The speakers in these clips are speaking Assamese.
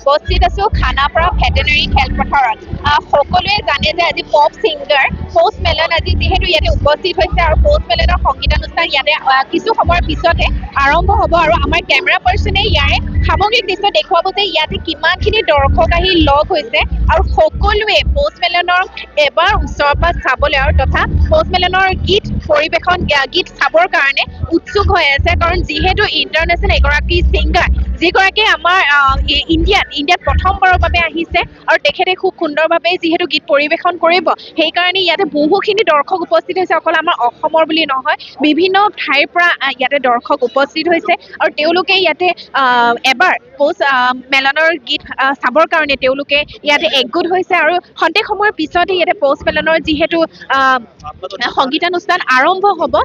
উপস্থিত আছো খানাপাৰা ভেটেনেৰী খেলপথাৰত। সকলোৱে জানে যে আজি পপ ছিংগাৰ পষ্ট মেলন আজি যিহেতু ইয়াতে উপস্থিত হৈছে আৰু পষ্ট মেলনৰ সংগীতানুষ্ঠান ইয়াতে কিছু সময়ৰ পিছতে আৰম্ভ হ'ব আৰু আমাৰ কেমেৰা পাৰ্চনে ইয়াৰে সামগ্ৰিক দৃশ্য দেখুৱাব যে ইয়াতে কিমানখিনি দৰ্শক আহি লগ হৈছে আৰু সকলোৱে পষ্ট মেলনৰ এবাৰ ওচৰৰ পৰা চাবলৈ আৰু তথা পষ্ট মেলনৰ গীত পৰিৱেশন গীত চাবৰ কাৰণে উৎসুক হৈ আছে, কাৰণ যিহেতু ইণ্টাৰনেশ্যনেল এগৰাকী ছিংগাৰ যিগৰাকীয়ে আমাৰ ইণ্ডিয়াত প্ৰথমবাৰৰ বাবে আহিছে আৰু তেখেতে খুব সুন্দৰভাৱে যিহেতু গীত পৰিৱেশন কৰিব, সেইকাৰণে ইয়াতে বহুখিনি দৰ্শক উপস্থিত হৈছে। অকল আমাৰ অসমৰ বুলি নহয়, বিভিন্ন ঠাইৰ পৰা ইয়াতে দৰ্শক উপস্থিত হৈছে আৰু তেওঁলোকে ইয়াতে এবাৰ পষ্ট মেলনৰ গীত চাবৰ কাৰণে তেওঁলোকে ইয়াতে একগোট হৈছে আৰু খন্তেক সময়ৰ পিছতে ইয়াতে পষ্ট মেলনৰ যিহেতু সংগীতানুষ্ঠান আৰম্ভ হ'ব।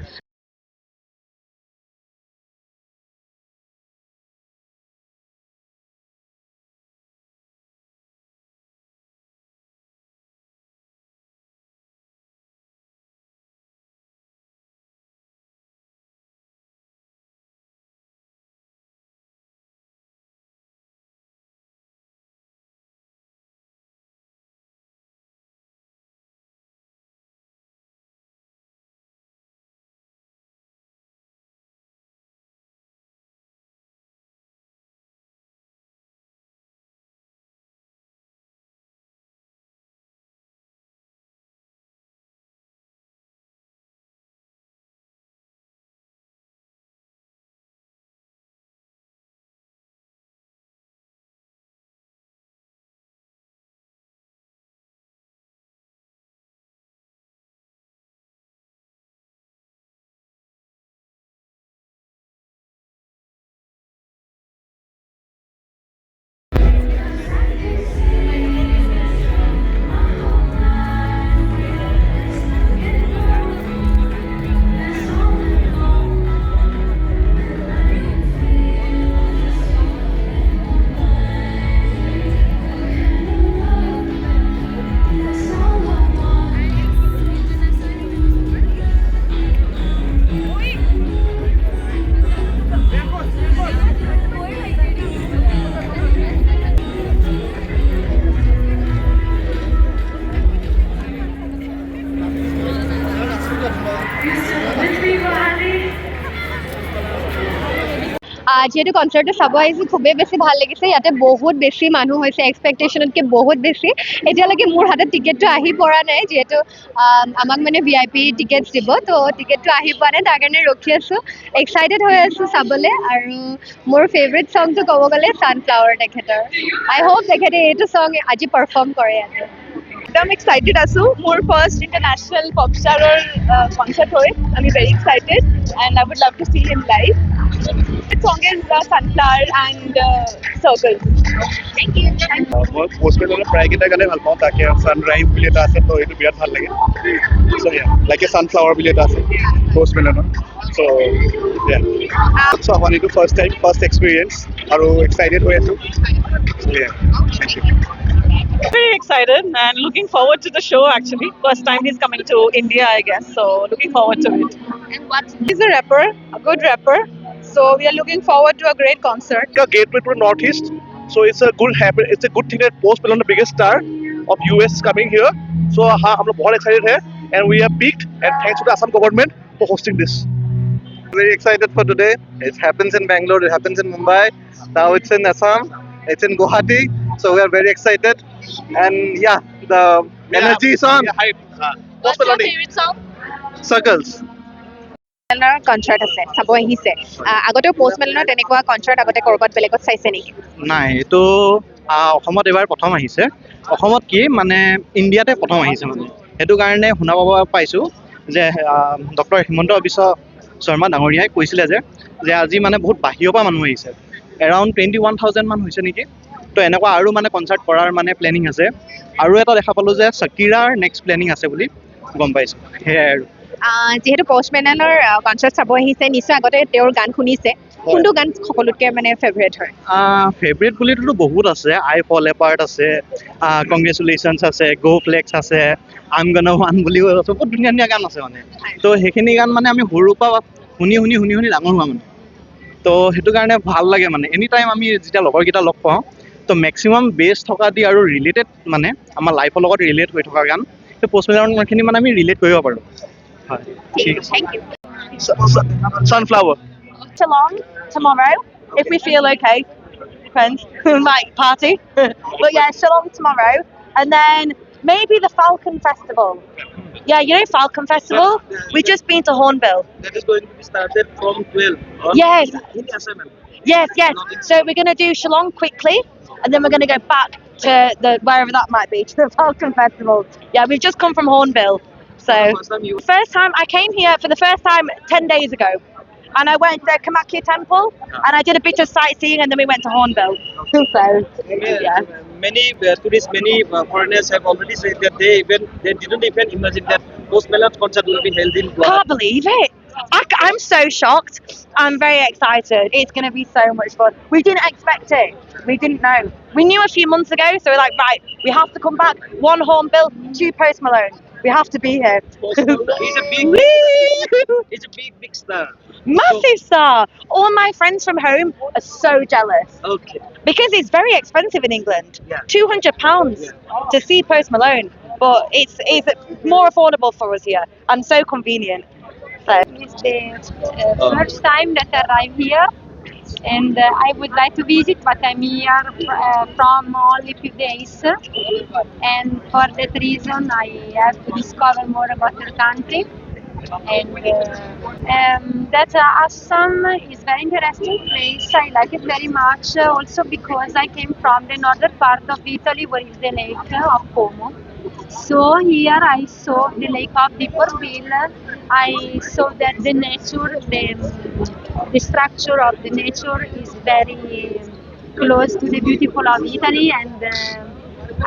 যিহেতু কনচাৰ্টটো চাব আহিছোঁ, খুবেই বেছি ভাল লাগিছে। ইয়াতে বহুত বেছি মানুহ হৈছে, এক্সপেক্টেশ্যনতকৈ বহুত বেছি। এতিয়ালৈকে মোৰ হাতত টিকেটটো আহি পৰা নাই, যিহেতু আমাক মানে VIP টিকেটছ দিব, তো টিকেটটো আহি পোৱা নাই, তাৰ কাৰণে ৰখি আছোঁ। এক্সাইটেড হৈ আছোঁ চাবলৈ। আৰু মোৰ ফেভৰেট ছংটো ক'ব গ'লে ছানফ্লাৱাৰ তেখেতৰ। আই হোপ তেখেতে এইটো ছং আজি পাৰফৰ্ম কৰে ইয়াতে। একদম এক্সাইটেড আছোঁ। মোৰ ফাৰ্ষ্ট ইণ্টাৰনেশ্যনেল পপ ষ্টাৰৰ কনচাৰ্ট হয়। আমি very excited and I would love to see him live. The song is Sunflower and Circles. Thank you. মই পষ্ট মেলনৰ প্ৰায়কেইটা গানে ভাল পাওঁ। তাকে ছানৰাইজ বুলি এটা আছে, তো এইটো বিৰাট ভাল লাগে। চ' লাইক ছানফ্লাৱাৰ বুলি এটা আছে পষ্ট মেলনৰ। চ' আমাৰ এইটো ফাৰ্ষ্ট এক্সপিৰিয়েঞ্চ আৰু এক্সাইটেড হৈ আছোঁ। Thank you. Very excited and looking forward to the show actually. First time he's coming to India, I guess. So looking forward to it. And what? He's a rapper, a good rapper. So we are looking forward to a great concert. A gateway to Northeast. So it's a good habit. It's a good thing that Post Malone, the biggest star of US, is coming here. So हम लोग बहुत excited हैं and we are peaked and thanks to the Assam government for hosting this. Very excited for today. It happens in Bangalore, it happens in Mumbai. Now it's in Assam, it's in Guwahati. So we are very excited. And yeah, the energy is on. Yeah, hype. What's your favorite song? Circles. Concert আছে, চাব আহিছে। আগতেও পষ্ট মেলনৰ তেনেকুৱা কনচাৰ্ট আগতে ক'ৰবাত বেলেগত চাইছে নেকি? নাই, এইটো অসমত এইবাৰ প্ৰথম আহিছে। অসমত কি মানে ইণ্ডিয়াতে প্ৰথম আহিছে মানে, সেইটো কাৰণে শুনা পাব পাইছোঁ যে ডক্টৰ হিমন্ত বিশ্ব শৰ্মা ডাঙৰীয়াই কৈছিলে যে আজি মানে বহুত বাহিৰৰ পৰা মানুহ আহিছে, এৰাউণ্ড 21,000 মান হৈছে নেকি। তো এনেকুৱা আৰু মানে কনচাৰ্ট কৰাৰ মানে প্লেনিং আছে। আৰু এটা দেখা পালোঁ যে শকিৰাৰ নেক্সট প্লেনিং আছে বুলি গম পাইছোঁ। সেয়াই আৰু যিহেতু পষ্ট মেলনৰ কনচাৰ্ট চাব আহিছে, নিশ্চয় আগতে তেওঁৰ গান শুনিছে। কোনটো গান সকলোতকৈ মানে ফেভৰেট হয়? ফেভৰেট বুলিতো বহুত আছে। আই ফল এপাৰ্ট আছে, কংগ্ৰেচুলেশ্যনছ আছে, গ' ফ্লেক্স আছে, আম গনা ওৱান বুলিও আছে। বহুত ধুনীয়া ধুনীয়া গান আছে মানে। তো সেইখিনি গান মানে আমি সৰুৰ পৰা শুনি শুনি শুনি শুনি ডাঙৰ হোৱা মানে। তো সেইটো কাৰণে ভাল লাগে মানে। এনি টাইম আমি যেতিয়া লগৰকেইটা লগ পাওঁ তো মেক্সিমাম বেছ থকা দি আৰু ৰিলেটেড মানে আমাৰ লাইফৰ লগত ৰিলেট হৈ থকা গান সেই পষ্ট মেলনখিনি মানে আমি ৰিলেট কৰিব পাৰোঁ হয় ঠিক আছে thank you Sunflower. Geelong tomorrow, if we feel okay. Depends. Like party. But yeah, Geelong tomorrow. And then maybe the Falcon Festival. Yeah, you know Falcon Festival? We've just been to Hornbill. That is going to be started from 12. Yes. In SML. Yes. So we're going to do Geelong quickly, and then we're going to go back to the wherever that might be, to the Falcon Festival. Yeah, we've just come from Hornbill. So first time I came here for the first time 10 days ago, and I went to Kamakya Temple, and I did a bit of sightseeing, and then we went to Hornbill. So yeah. Many tourists, many foreigners have already said that they didn't even imagine that Post Malone concert will be held in Guwahati. Can't believe it. I'm so shocked. I'm very excited. It's going to be so much fun. We didn't expect it. We didn't know. We knew a few months ago, so we're like, right, we have to come back. 1 Hornbill, 2 Post Malone. We have to be here. Post Malone, he's a big star. Massive star. All my friends from home are so jealous. Okay. Because it's very expensive in England. Yeah. £200 to see Post Malone. But it's more affordable for us here and so convenient. So It's the first time that I arrive here, and I would like to visit, but I'm here from only few days, and for that reason I have to discover more about the country. And that Assam is very interesting place. I like it very much, also because I came from the northern part of Italy, where is the lake of Como. So here I saw the lake of Libreville. I saw that the nature, the structure of the nature is very close to the beautiful of Italy, and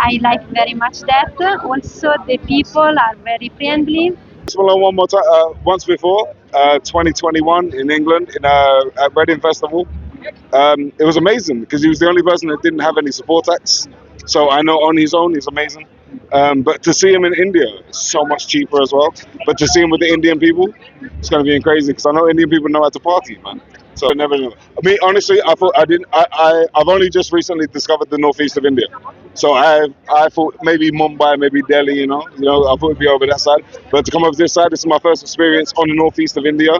I like very much that. Also, the people are very friendly. Malone one more time, once before, 2021 in England at Reading Festival. It was amazing because he was the only person that didn't have any support acts. So I know on his own he's amazing. But to see him in India, it's so much cheaper as well. But to see him with the Indian people, it's going to be crazy because I know Indian people know how to party, man. So I never knew. I mean, honestly, I've only just recently discovered the northeast of India. So I thought maybe Mumbai, maybe Delhi, you know, I thought it'd be over that side. But to come over this side, this is my first experience on the northeast of India.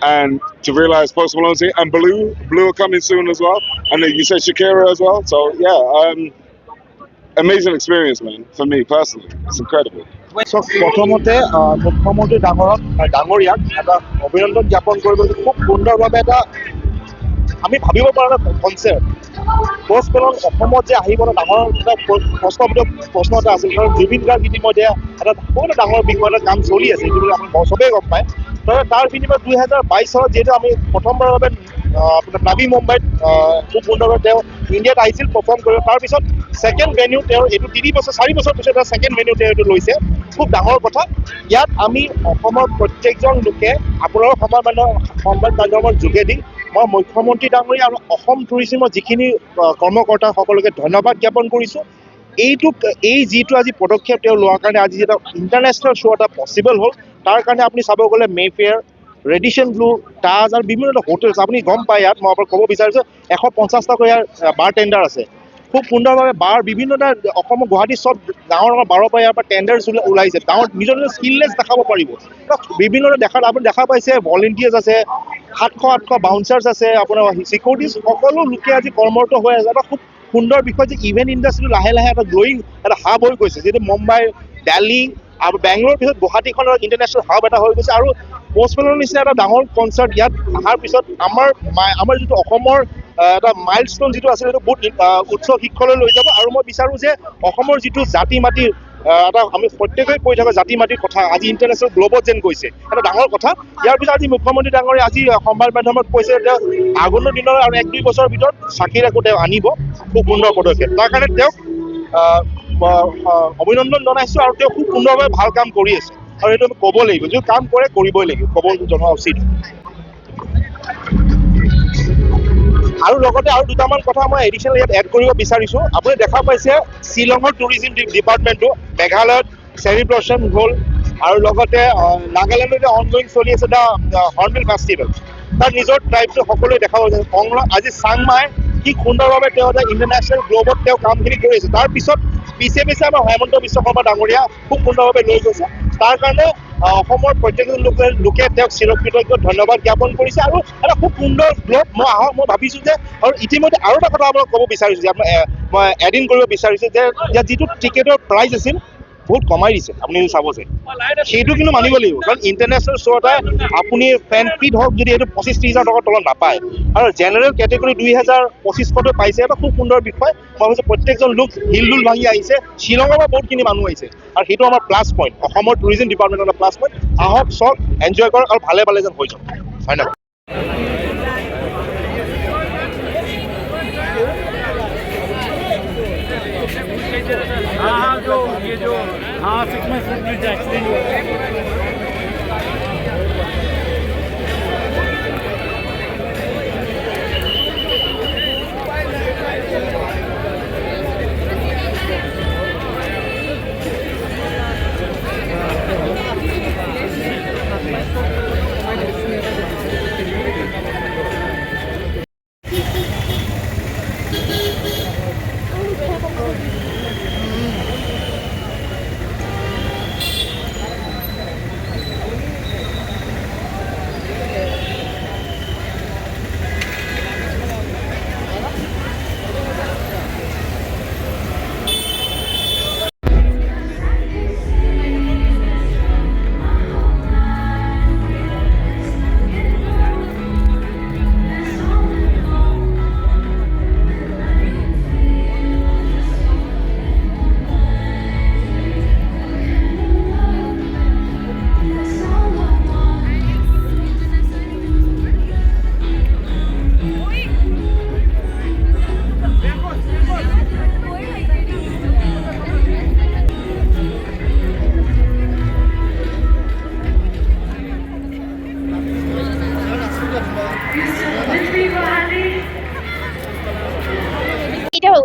And to realize Post Malone's here, and Blue are coming soon as well. And then you said Shakira as well. So yeah, amazing experience, man, for me personally. It's incredible. So, প্ৰথমতে মুখ্যমন্ত্ৰী ডাঙৰীয়াক এটা অভিনন্দন জ্ঞাপন কৰিবলৈ খুব সুন্দৰভাৱে এটা আমি ভাবিব পৰা এটা কনচেপ্ট পোষ্ট মেলন অসমত যে আহিব ডাঙৰ এটা প্ৰশ্ন এটা আছিল কাৰণ জুবিন গাৰ্গ ইতিমধ্যে এটা বহুত ডাঙৰ বিষয় এটা কাম চলি আছে এইটো আমি চবেই গম পায় তাৰ বিনিময়ত 2022 চনত যিহেতু আমি প্ৰথমবাৰৰ বাবে আপোনাৰ নাভি মুম্বাইত খুব সুন্দৰভাৱে তেওঁ ইণ্ডিয়াত আহিছিল পাৰফৰ্ম কৰিব তাৰপিছত ছেকেণ্ড ভেনিউ তেওঁৰ এইটো 4 বছৰ পিছত এটা ছেকেণ্ড ভেনিউ তেওঁ এইটো লৈছে খুব ডাঙৰ কথা ইয়াত আমি অসমৰ প্ৰত্যেকজন লোকে আপোনালোকৰ সংবাদ মাধ্যমৰ যোগেদি মই মুখ্যমন্ত্ৰী ডাঙৰীয়া আৰু অসম টুৰিজিমৰ যিখিনি কৰ্মকৰ্তা সকলোকে ধন্যবাদ জ্ঞাপন কৰিছোঁ এই যিটো আজি পদক্ষেপ তেওঁ লোৱাৰ কাৰণে আজি যেটা ইণ্টাৰনেশ্যনেল শ্ব' এটা পচিবল হ'ল তাৰ কাৰণে আপুনি চাব গ'লে মেফেয়াৰ ৰেডিশ্যন ব্লু তাজ আৰু বিভিন্ন হোটেলছ আপুনি গম পায় ইয়াত মই আপোনাক ক'ব বিচাৰিছোঁ 150টা ইয়াৰ বাৰ টেণ্ডাৰ আছে খুব সুন্দৰভাৱে বাৰ বিভিন্নটা অসমৰ গুৱাহাটী চব ডাঙৰ 12 পৰা ইয়াৰ পৰা টেণ্ডাৰ্ছ ওলাইছে ডাঙৰ নিজৰ স্কিললেছ দেখাব পাৰিব বিভিন্ন আপুনি দেখা পাইছে ভলেণ্টিয়াৰ্ছ আছে 700 বাউন্সাৰ্ছ আছে আপোনাৰ চিকিউৰিটিজ সকলো লোকে আজি কৰ্মৰত হৈ আছে এটা খুব সুন্দৰ বিষয় যে ইভেণ্ট ইণ্ডাষ্ট্ৰীটো লাহে লাহে এটা গ্ৰ'য়িং এটা হাব হৈ গৈছে যিটো মুম্বাই দিল্লী আৰু বেংগলোৰ পিছত গুৱাহাটীখনৰ ইণ্টাৰনেশ্যনেল হাব এটা হৈ গৈছে আৰু পোষ্ট মেলনৰ নিচিনা এটা ডাঙৰ কনচাৰ্ট ইয়াত অহাৰ পিছত আমাৰ যিটো অসমৰ এটা মাইলষ্টন যিটো আছে সেইটো বহুত উচ্চ শিক্ষলৈ লৈ যাব আৰু মই বিচাৰোঁ যে অসমৰ যিটো জাতি মাটিৰ এটা আমি প্ৰত্যেকেই কৈ থাকোঁ জাতি মাটিৰ কথা আজি ইণ্টাৰনেশ্যনেল গ্ল'বত যেন গৈছে এটা ডাঙৰ কথা ইয়াৰ পিছত আজি মুখ্যমন্ত্ৰী ডাঙৰীয়া আজি সংবাদ মাধ্যমত কৈছে যে আগন্তুক দিনৰ আৰু 1-2 বছৰৰ ভিতৰত চাকিৰাকো তেওঁ আনিব খুব সুন্দৰ পদক্ষেপ তাৰ কাৰণে তেওঁক অভিনন্দন জনাইছোঁ আৰু তেওঁ খুব সুন্দৰভাৱে ভাল কাম কৰি আছে আৰু এইটো আমি ক'ব লাগিব যদি কাম কৰে কৰিবই লাগিব ক'ব জনোৱা উচিত আৰু লগতে আৰু দুটামান কথা মই এডিশ্যনেল ইয়াত এড কৰিব বিচাৰিছোঁ আপুনি দেখা পাইছে শ্বিলঙৰ টুৰিজিম ডিপাৰ্টমেণ্টটো মেঘালয়ত চেৰি ব্লছম হ'ল আৰু লগতে নাগালেণ্ডত অনগয়িং চলি আছে দ্য হৰ্ণবিল ফেষ্টিভেল তাত নিজৰ ট্ৰাইবটো সকলোৱে দেখা পাইছে আজি চাংমাই কি সুন্দৰভাৱে তেওঁ এটা ইণ্টাৰনেশ্যনেল গ্ল'বত তেওঁ কামখিনি কৰি আছে। তাৰপিছত পিছে আমাৰ হেমন্ত বিশ্ব শৰ্মা ডাঙৰীয়া খুব সুন্দৰভাৱে লৈ গৈছে। তাৰ কাৰণে অসমৰ প্ৰত্যেকজন লোকে তেওঁক চিৰকৃতজ্ঞ ধন্যবাদ জ্ঞাপন কৰিছে। আৰু এটা খুব সুন্দৰ গ্ল'ব মই ভাবিছোঁ যে, আৰু ইতিমধ্যে আৰু এটা কথা আপোনাক ক'ব বিচাৰিছোঁ যে মই এডিন কৰিব বিচাৰিছোঁ যে যিটো টিকেটৰ প্ৰাইচ আছিল বহুত কমাই দিছে। আপুনি চাব যে সেইটো কিন্তু মানিব লাগিব, কাৰণ ইণ্টাৰনেশ্যনেল শ্ব' এটা আপুনি ফেন হওক যদি এইটো 25-30 হাজাৰ টকাৰ তলত নাপায়, আৰু জেনেৰেল কেটেগৰী 2,2500 পাইছে। এটা খুব সুন্দৰ বিষয়। মই ভাবিছোঁ প্ৰত্যেকজন লোক হিলডুল ভাঙি আহিছে। শ্বিলঙৰ পৰা বহুতখিনি মানুহ আহিছে, আৰু সেইটো আমাৰ প্লাছ পইণ্ট, অসমৰ টুৰিজিম ডিপাৰ্টমেণ্টৰ প্লাছ পইণ্ট। আহক চব এনজয় কৰক আৰু ভালে যেন হৈ যাওক। ধন্যবাদ। हाँ जो ये जो हाँ 6 months एक्सीडेंट हुआ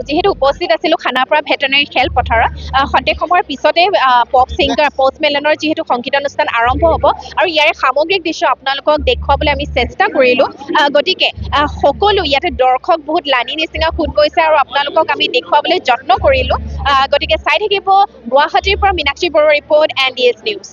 যিহেতু উপস্থিত আছিলোঁ খানাপাৰা ভেটেনেৰী খেলপথাৰত, সন্ধিয়া সময়ৰ পিছতে পপ ছিংগাৰ পষ্ট মেলনৰ যিহেতু সংগীতানুষ্ঠান আৰম্ভ হ'ব, আৰু ইয়াৰে সামগ্ৰিক দৃশ্য আপোনালোকক দেখুৱাবলৈ আমি চেষ্টা কৰিলোঁ। গতিকে সকলো ইয়াতে দৰ্শক বহুত লানি নিচিঙা সোঁত গৈছে, আৰু আপোনালোকক আমি দেখুৱাবলৈ যত্ন কৰিলোঁ। গতিকে চাই থাকিব। গুৱাহাটীৰ পৰা মীনাক্ষী বড়োৰ ৰিপৰ্ট, NDS নিউজ।